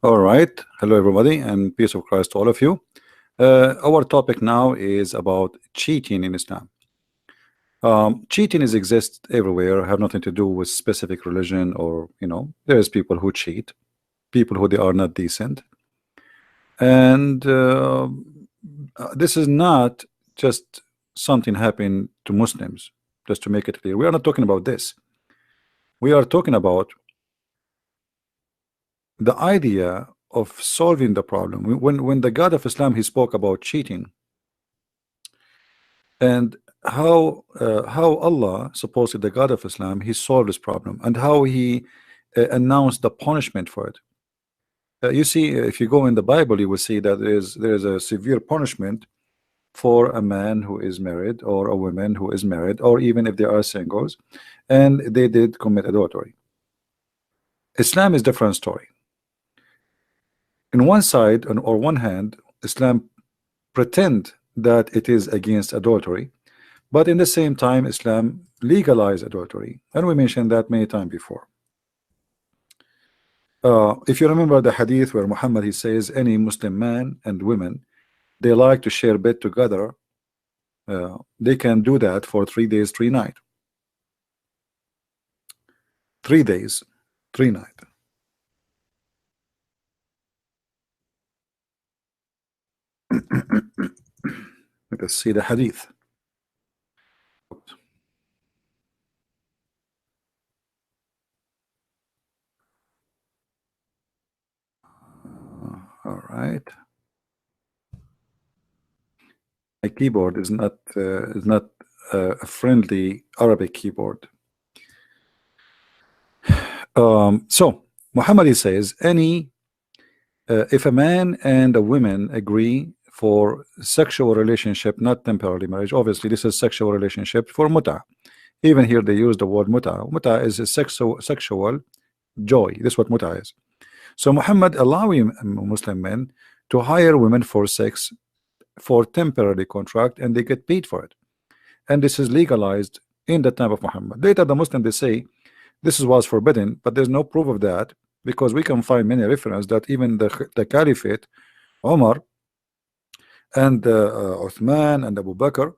All right. Hello, everybody, and peace of Christ to all of you. Our topic now is about cheating in Islam. Cheating is exists everywhere, have nothing to do with specific religion or, there's people who cheat, people who they are not decent. And this is not just something happening to Muslims, just to make it clear. We are not talking about this. We are talking about the idea of solving the problem. When the God of Islam, he spoke about cheating and how Allah, supposedly the God of Islam, he solved this problem, and how he announced the punishment for it. You see, if you go in the Bible, you will see that there is a severe punishment for a man who is married, or a woman who is married, or even if they are singles and they did commit adultery. Islam is different story. In one side, or one hand, Islam pretend that it is against adultery, but in the same time Islam legalized adultery, and we mentioned that many times before. If you remember the hadith where Muhammad, he says any Muslim man and women, they like to share bed together, they can do that for 3 days 3 nights. 3 days 3 nights. Let us see the hadith. All right. My keyboard is not a friendly Arabic keyboard. So Muhammad says if a man and a woman agree for sexual relationship, not temporary marriage, obviously this is sexual relationship for Muttah. Even here they use the word Muttah. Muttah is a sexual joy. This is what Muttah is. So Muhammad allowing Muslim men to hire women for sex for temporary contract, and they get paid for it, and this is legalized in the time of Muhammad. Later the Muslim, they say this was forbidden, but there's no proof of that, because we can find many references that even the Caliphate, Omar and Uthman and Abu Bakr,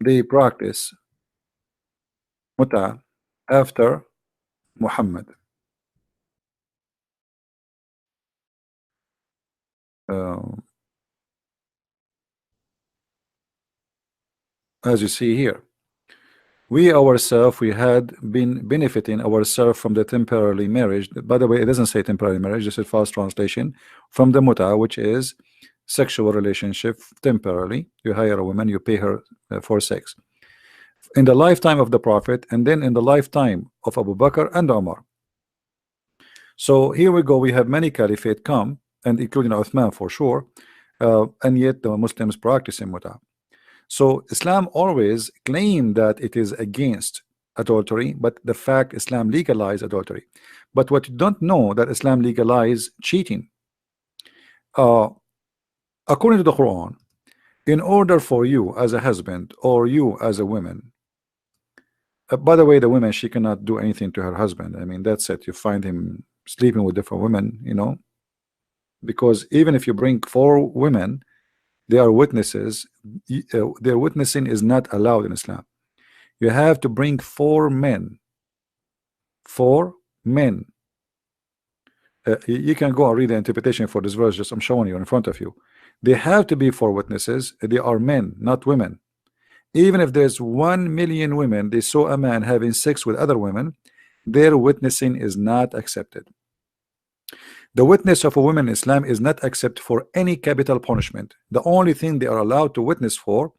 they practice Muttah after Muhammad. As you see here, we ourselves, we had been benefiting ourselves from the temporary marriage. By the way, it doesn't say temporary marriage, this is false translation, from the Muttah, which is sexual relationship temporarily. You hire a woman, you pay her for sex in the lifetime of the Prophet, and then in the lifetime of Abu Bakr and Umar. So here we go, we have many caliphate come, and including Uthman for sure, and yet the Muslims practicing Muttah. So Islam always claimed that it is against adultery, but the fact Islam legalized adultery. But what you don't know, that Islam legalized cheating. According to the Quran, in order for you as a husband or you as a woman, by the way, the woman, she cannot do anything to her husband. I mean, that's it. You find him sleeping with different women, because even if you bring 4 women, they are witnesses. Their witnessing is not allowed in Islam. You have to bring 4 men. 4 men. You can go and read the interpretation for this verse. Just I'm showing you in front of you. They have to be 4 witnesses. They are men, not women. Even if there's 1 million women, they saw a man having sex with other women, their witnessing is not accepted. The witness of a woman in Islam is not accepted for any capital punishment. The only thing they are allowed to witness for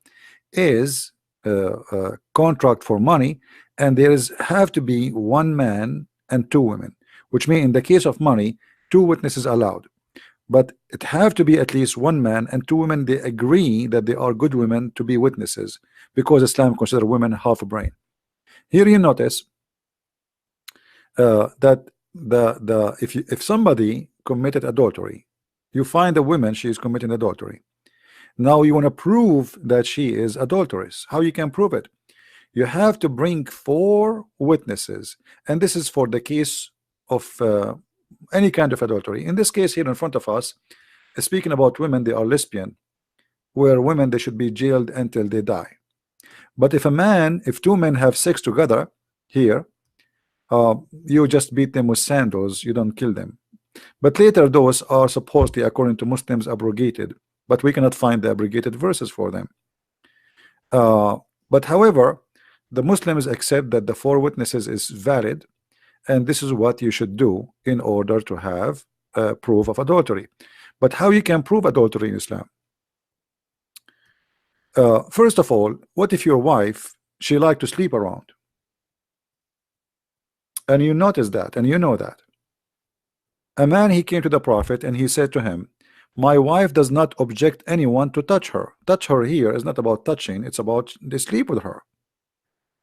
is a contract for money, and there have to be 1 man and 2 women, which means in the case of money, 2 witnesses allowed, but it have to be at least 1 man and 2 women. They agree that they are good women to be witnesses, because Islam consider women half a brain. Here you notice that if somebody committed adultery, you find a woman, she is committing adultery. Now you want to prove that she is adulteress. How you can prove it? You have to bring 4 witnesses, and this is for the case of any kind of adultery. In this case here in front of us, speaking about women, they are lesbian, where women, they should be jailed until they die. But if 2 men have sex together here, you just beat them with sandals, you don't kill them. But later those are supposedly, according to Muslims, abrogated, but we cannot find the abrogated verses for them. But however, the Muslims accept that the 4 witnesses is valid, and this is what you should do in order to have proof of adultery. But how you can prove adultery in Islam? First of all, what if your wife, she like to sleep around, and you notice that, and you know that? A man, he came to the Prophet and he said to him, my wife does not object anyone to touch her. Touch her here is not about touching, it's about they sleep with her.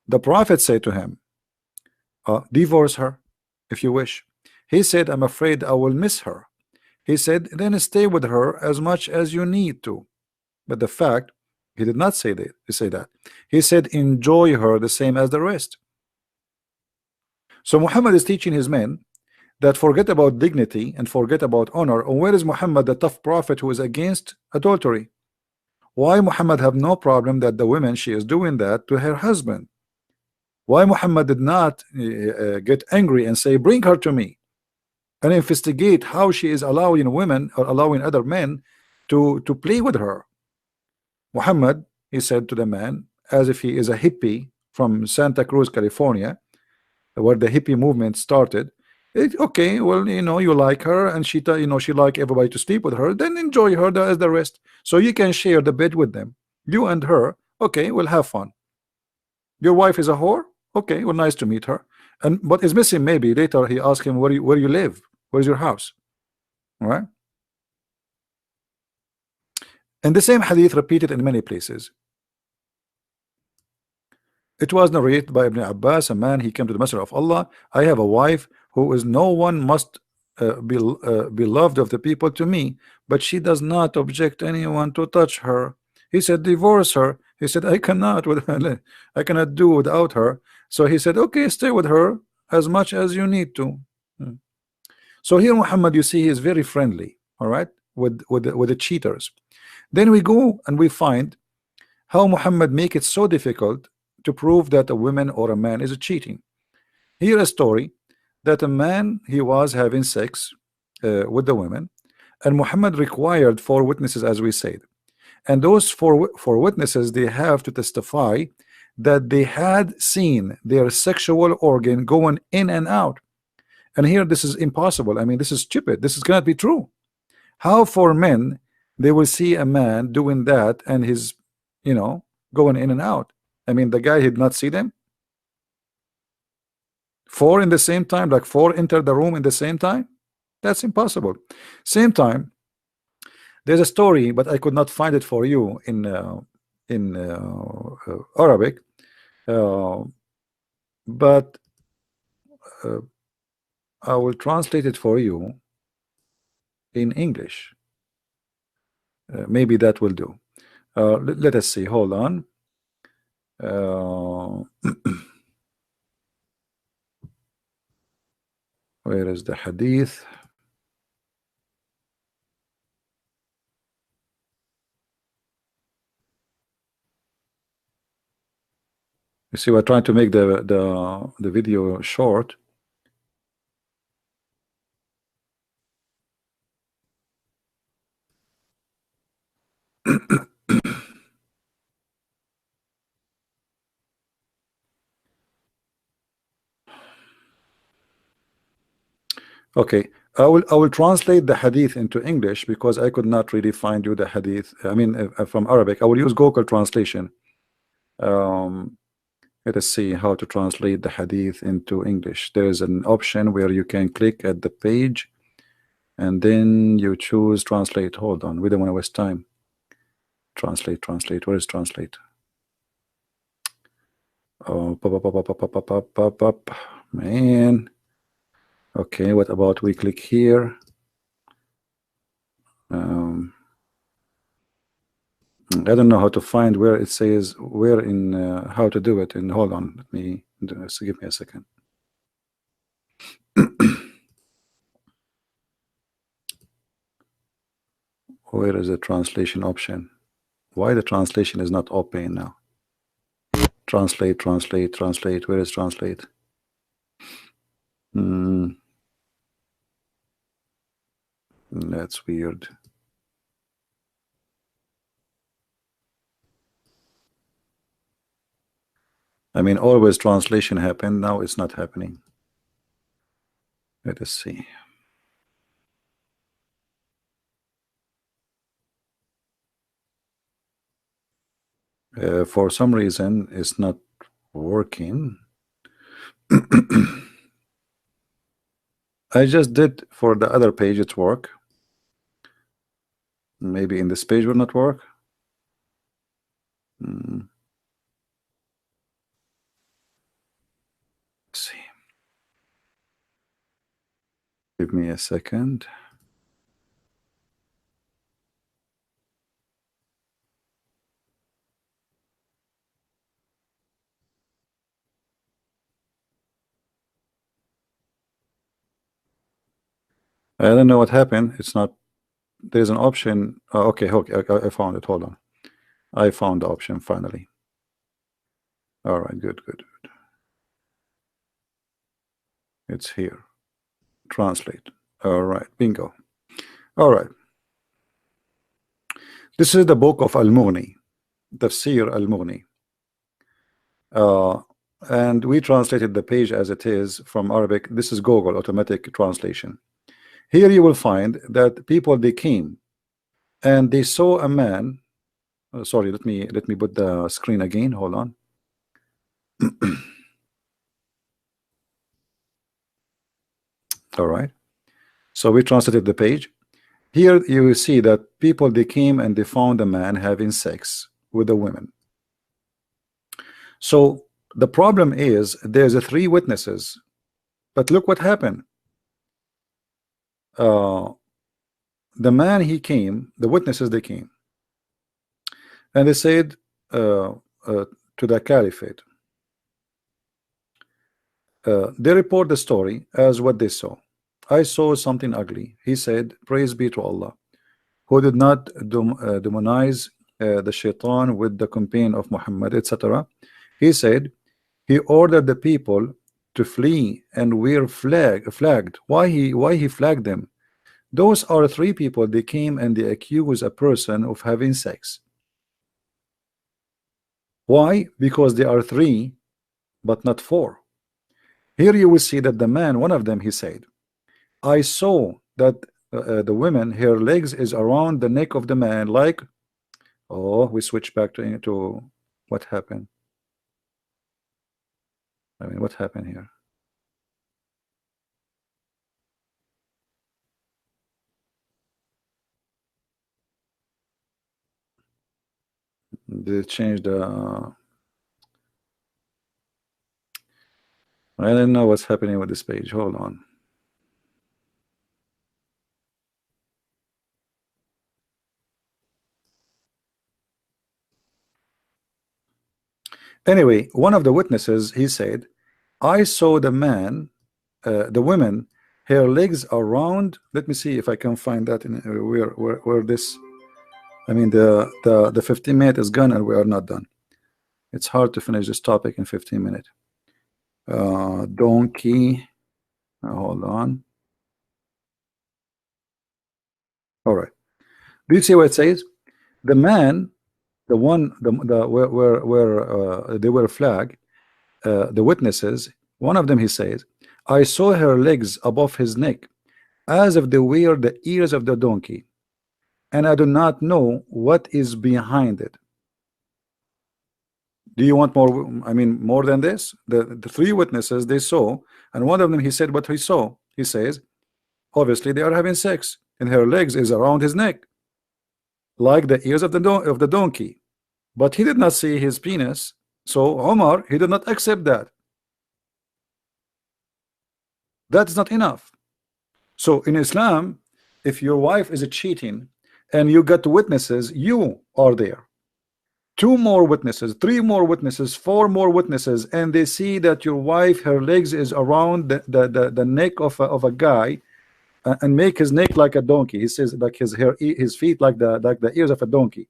The Prophet said to him, divorce her if you wish. He said, I'm afraid I will miss her. He said, then stay with her as much as you need to. But the fact, he did not say that. He said, enjoy her the same as the rest. So Muhammad is teaching his men that forget about dignity and forget about honor. And where is Muhammad, the tough prophet who is against adultery? Why Muhammad have no problem that the woman, she is doing that to her husband? Why Muhammad did not get angry and say, bring her to me, and investigate how she is allowing women or allowing other men to play with her? Muhammad, he said to the man, as if he is a hippie from Santa Cruz, California, where the hippie movement started. Okay, well, you like her, and she like everybody to sleep with her, then enjoy her as the rest, so you can share the bed with them, you and her. Okay, we'll have fun. Your wife is a whore. Okay, well, nice to meet her. And what is missing, maybe later he asked him, where you live, where's your house? All right. And the same hadith repeated in many places. It was narrated by Ibn Abbas, a man, he came to the Messenger of Allah, I have a wife who is no one must be beloved of the people to me, but she does not object anyone to touch her. He said, divorce her. He said, I cannot do without her. So he said, okay, stay with her as much as you need to. So here Muhammad, you see, he is very friendly, all right, with the cheaters. Then we go and we find how Muhammad make it so difficult to prove that a woman or a man is cheating. Here a story that a man, he was having sex with the women, and Muhammad required 4 witnesses, as we said, and those four witnesses, they have to testify that they had seen their sexual organ going in and out. And here this is impossible. I mean, this is stupid. This cannot be true. How 4 men, they will see a man doing that and his going in and out? I mean, the guy did not see them. 4 in the same time, like 4 enter the room in the same time. That's impossible. Same time, there's a story, but I could not find it for you in Arabic, but I will translate it for you in English. Maybe that will do. Let us see. Hold on. Where is the hadith? You see, we're trying to make the video short. Okay, I will translate the hadith into English because I could not really find you the hadith. I mean, from Arabic. I will use Google translation. Let us see how to translate the hadith into English. There is an option where you can click at the page and then you choose translate. Hold on, we don't want to waste time. Translate. Where is translate? Oh, man. Okay, what about we click here? I don't know how to find where it says where in how to do it. And hold on, let me do this. Give me a second. Where is the translation option? Why the translation is not open now? Translate, translate, translate. Where is translate? That's weird. I mean, always translation happened. Now it's not happening. Let us see. For some reason, it's not working. I just did for the other page, it work. Maybe in this page will not work. Let's see. Give me a second. I don't know what happened. It's not. There's an option. Okay, I found it. Hold on. I found the option finally. All right, good. It's here. Translate. All right, bingo. All right. This is the book of Al-Mughni, Tafsir Al-Mughni. And we translated the page as it is from Arabic. This is Google automatic translation. Here you will find that people, they came and they saw a man. Sorry, let me put the screen again. Hold on. All right. So we translated the page. Here you will see that people, they came and they found a man having sex with a woman. So the problem is there's a 3 witnesses, but look what happened. The man, he came, the witnesses, they came and they said to the caliphate, they report the story as what they saw. I saw something ugly. He said, praise be to Allah, who did not demonize the shaitan with the companion of Muhammad, etc. He said he ordered the people to flee and wear flagged. Why he flagged them? Those are 3 people. They came and they accuse a person of having sex. Why? Because they are 3 but not 4. Here you will see that the man, one of them, he said, I saw that the woman, her legs is around the neck of the man, like, oh, we switch back to what happened. I mean, what happened here? They changed the I don't know what's happening with this page. Hold on. Anyway, one of the witnesses, he said, I saw the man, the woman, her legs around. Let me see if I can find that in where this. I mean, the 15 minutes is gone and we are not done. It's hard to finish this topic in 15 minutes. Donkey. Hold on. All right. Do you see what it says? The man, the one, the where they were flagged, the witnesses. One of them, he says, I saw her legs above his neck, as if they were the ears of the donkey, and I do not know what is behind it. Do you want more? I mean, more than this? The 3 witnesses, they saw, and one of them, he said what he saw. He says, obviously they are having sex, and her legs is around his neck, like the ears of the donkey. But he did not see his penis. So Omar, he did not accept that. That is not enough. So in Islam, if your wife is cheating and you got witnesses, you are there. two more witnesses, three more witnesses, four more witnesses, and they see that your wife, her legs is around the neck of a guy, and make his neck like a donkey. He says like his feet like the ears of a donkey,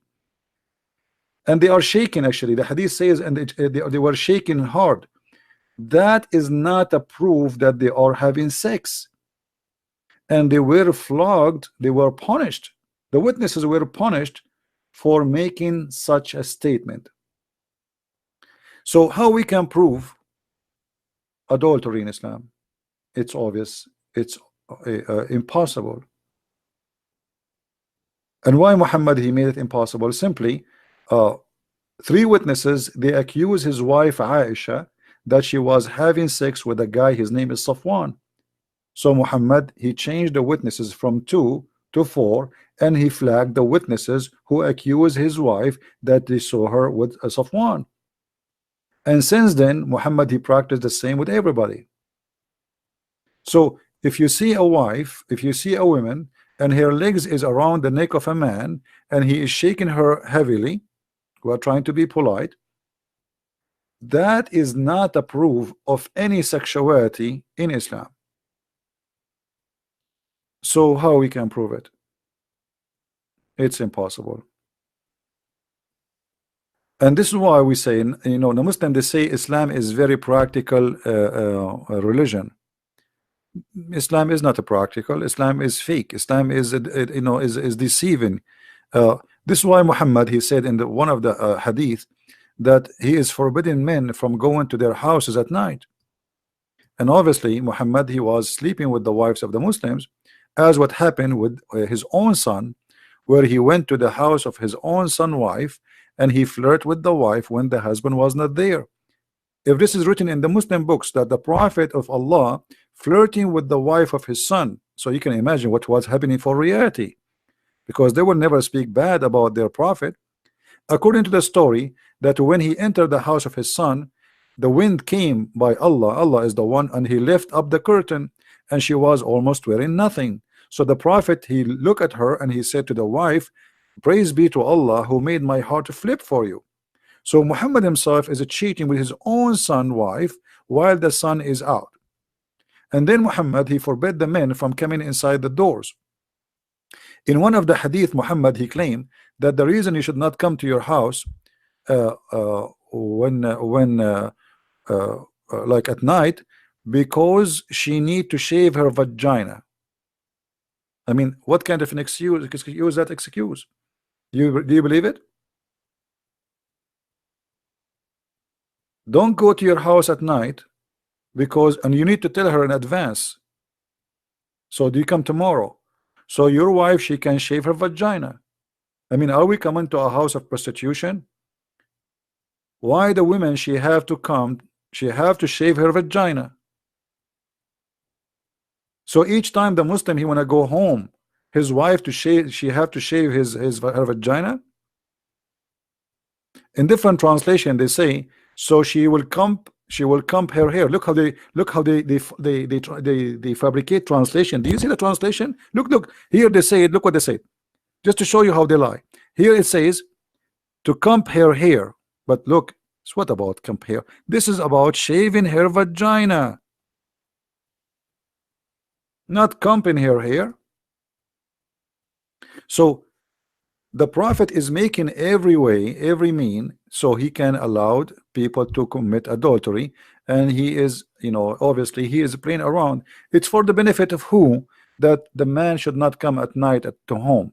and they are shaking. Actually, the hadith says, and they were shaking hard. That is not a proof that they are having sex, and they were flogged. They were punished. The witnesses were punished for making such a statement. So how we can prove adultery in Islam? It's obvious. It's impossible. And why Muhammad he made it impossible? Simply, three witnesses, they accuse his wife Aisha that she was having sex with a guy, his name is Safwan. So Muhammad he changed the witnesses from 2 to 4, and he flagged the witnesses who accuse his wife that they saw her with a Safwan. And since then Muhammad he practiced the same with everybody. So if you see a wife, if you see a woman and her legs is around the neck of a man and he is shaking her heavily, we are trying to be polite, that is not a proof of any sexuality in Islam. So how we can prove it? It's impossible. And this is why we say, you know, the Muslim, they say Islam is very practical religion. Islam is not a practical. Islam is fake. Islam is you know, is deceiving. This is why Muhammad he said in one of the hadith that he is forbidding men from going to their houses at night. And obviously Muhammad he was sleeping with the wives of the Muslims, as what happened with his own son, where he went to the house of his own son wife and he flirted with the wife when the husband was not there. If this is written in the Muslim books that the Prophet of Allah flirting with the wife of his son, so you can imagine what was happening for reality, because they will never speak bad about their prophet. According to the story, that when he entered the house of his son, the wind came by Allah, Allah is the one, and he lifted up the curtain and she was almost wearing nothing. So the prophet he looked at her and he said to the wife, praise be to Allah who made my heart flip for you. So Muhammad himself is cheating with his own son wife while the son is out. And then Muhammad he forbid the men from coming inside the doors. In one of the hadith, Muhammad he claimed that the reason you should not come to your house like at night, because she need to shave her vagina. I mean, what kind of an excuse is that excuse? Do you believe it? Don't go to your house at night because, and you need to tell her in advance. So do you come tomorrow? So your wife, she can shave her vagina. I mean, are we coming to a house of prostitution? Why the women, she have to come, she have to shave her vagina? So each time the Muslim he want to go home, his wife to shave, she have to shave her vagina. In different translation they say, so she will comb her hair. Look how they fabricate translation. Do you see the translation? Look here, they say it. Look what they say, just to show you how they lie. Here it says to comb her hair, but look, it's what about comb hair? This is about shaving her vagina, not combing her hair. So the Prophet is making every way, every mean, so he can allow people to commit adultery, and he is, you know, obviously he is playing around. It's for the benefit of who? That the man should not come at night to home.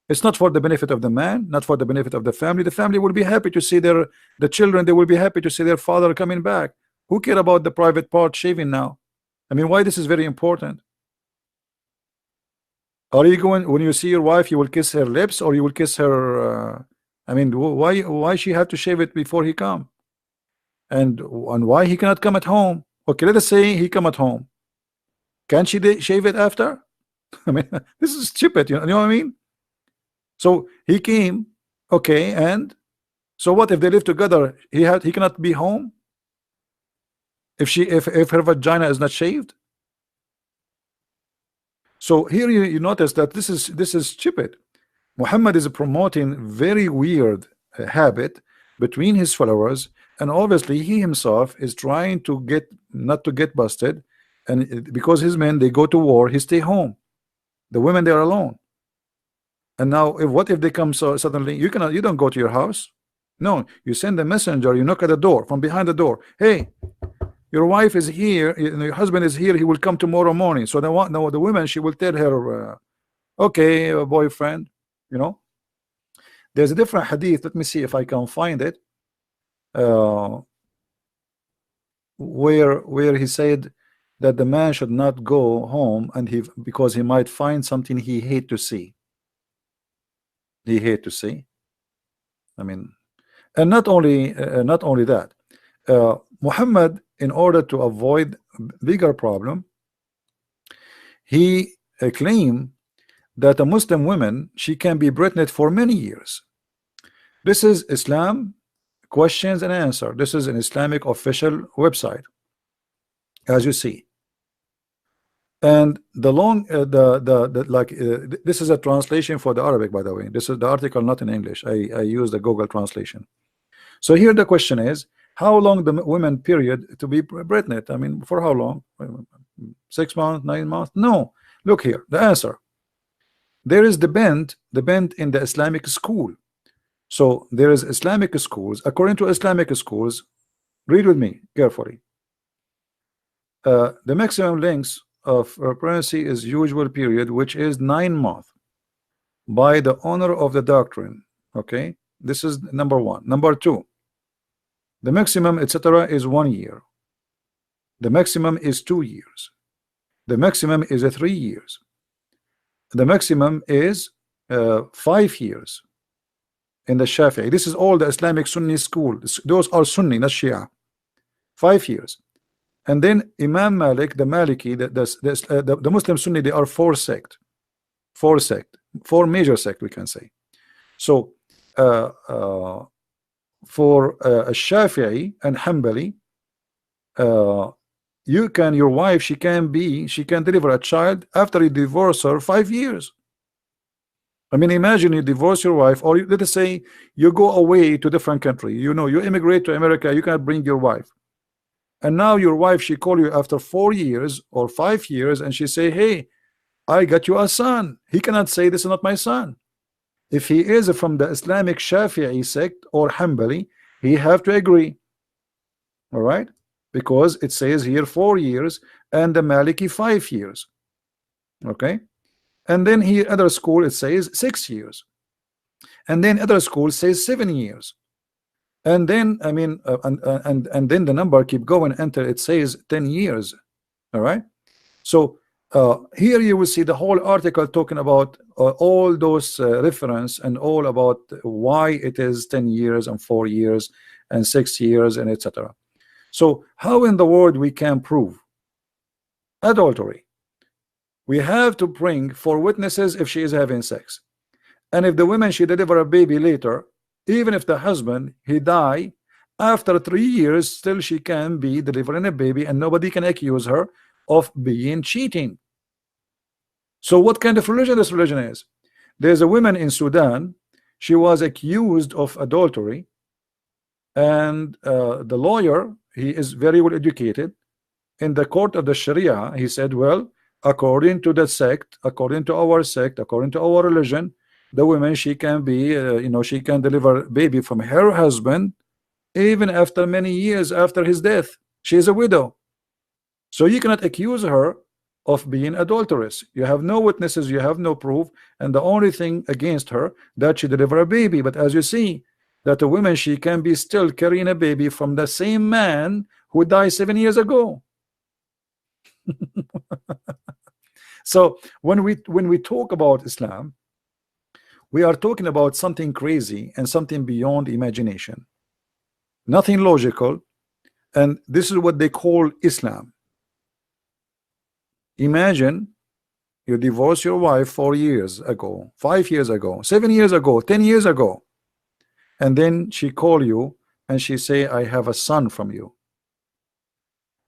It's not for the benefit of the man, not for the benefit of the family. The family will be happy to see the children, they will be happy to see their father coming back. Who care about the private part shaving now? I mean, why this is very important? Are you going, when you see your wife, you will kiss her lips, or you will kiss her? I mean, why she have to shave it before he come? And why he cannot come at home? Okay, let us say he come at home. Can she shave it after? I mean, this is stupid. You know what I mean? So he came, okay, and so what if they live together? He cannot be home if her vagina is not shaved. So here you notice that this is stupid. Muhammad is promoting very weird habit between his followers, and obviously he himself is trying to get not to get busted, and because his men they go to war, he stay home. The women they are alone. And now if what if they come so suddenly, you don't go to your house. No, you send a messenger, you knock at the door from behind the door. Hey, your wife is here, your husband is here, he will come tomorrow morning. So the women, she will tell her, okay, boyfriend, you know. There's a different hadith, let me see if I can find it, where he said that the man should not go home and because he might find something he hate to see. He hate to see. I mean, and not only that, Muhammad, in order to avoid bigger problem, he claimed that a Muslim woman, she can be pregnant for many years. This is Islam questions and answer. This is an Islamic official website, as you see. And the long this is a translation for the Arabic, by the way. This is the article not in English. I use the Google translation. So here the question is, how long the women period to be pregnant? I mean, for how long? 6 months, 9 months? No. Look here, the answer. There is the bent in the Islamic school. So there is Islamic schools. According to Islamic schools, read with me carefully. The maximum length of pregnancy is usual period, which is 9 months, by the honor of the doctrine. Okay, this is number one. Number two, the maximum, etc., is 1 year. The maximum is 2 years. The maximum is 3 years. The maximum is 5 years in the Shafi'i. This is all the Islamic Sunni school. Those are Sunni, not Shia. 5 years. And then Imam Malik, the Maliki, the Muslim Sunni, they are 4 sect. 4 major sect, we can say. So for Shafi'i and Hanbali, your wife, she can deliver a child after you divorce her 5 years. I mean, imagine you divorce your wife, or let us say you go away to a different country, you immigrate to America, you cannot bring your wife, and now your wife, she call you after 4 years or 5 years, and she say, hey, I got you a son. He cannot say this is not my son. If he is from the Islamic Shafi'i sect or Hanbali, he have to agree. All right, because it says here 4 years and the Maliki 5 years. Okay, and then here other school it says 6 years, and then other school says 7 years, and then I mean and then the number keep going until it says 10 years. All right, so here you will see the whole article talking about all those reference and all about why it is 10 years and 4 years and 6 years and etc. So how in the world we can prove adultery? We have to bring 4 witnesses if she is having sex, and if the woman she deliver a baby later, even if the husband he die after 3 years, still she can be delivering a baby and nobody can accuse her of being cheating. So what kind of religion this religion is? There's a woman in Sudan, she was accused of adultery, and the lawyer, he is very well educated, in the court of the Sharia, he said, well, according to the sect, according to our sect, according to our religion, the woman, she can be she can deliver baby from her husband even after many years after his death. She is a widow, so you cannot accuse her of being adulterous. You have no witnesses, you have no proof, and the only thing against her that she deliver a baby. But as you see, that a woman, she can be still carrying a baby from the same man who died 7 years ago. So when we talk about Islam, we are talking about something crazy and something beyond imagination, nothing logical, and this is what they call Islam. Imagine you divorce your wife 4 years ago, 5 years ago, 7 years ago, 10 years ago, and then she call you and she say, I have a son from you.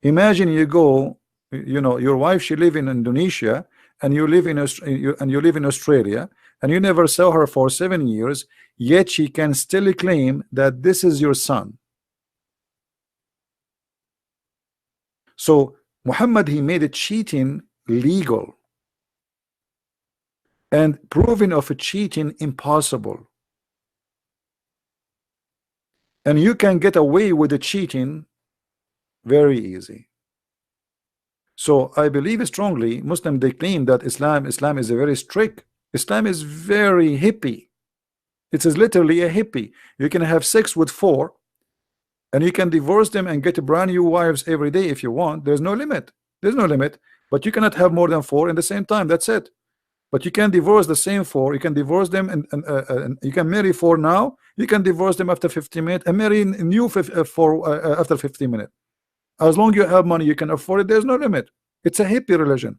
Imagine you go, your wife, she live in Indonesia, and you live in Australia, and you never saw her for 7 years, yet she can still claim that this is your son. So Muhammad, he made cheating legal and proving of a cheating impossible. And you can get away with the cheating very easy. So I believe strongly Muslim, they claim that Islam is a very strict. Islam is very hippie. It is literally a hippie. You can have sex with 4, and you can divorce them and get brand new wives every day if you want. There's no limit. There's no limit. But you cannot have more than 4 in the same time. That's it. But you can divorce the same 4. You can divorce them, and you can marry 4 now. You can divorce them after 15 minutes and marry new 4 after 15 minutes. As long as you have money, you can afford it. There's no limit. It's a hippie religion.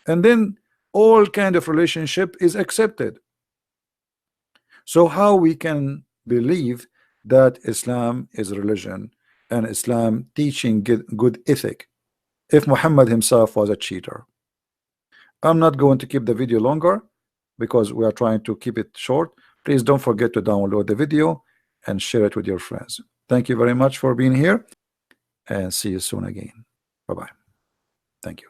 And then all kind of relationship is accepted. So how we can believe that Islam is a religion and Islam teaching good ethic if Muhammad himself was a cheater? I'm not going to keep the video longer because we are trying to keep it short. Please don't forget to download the video and share it with your friends. Thank you very much for being here, and see you soon again. Bye-bye. Thank you.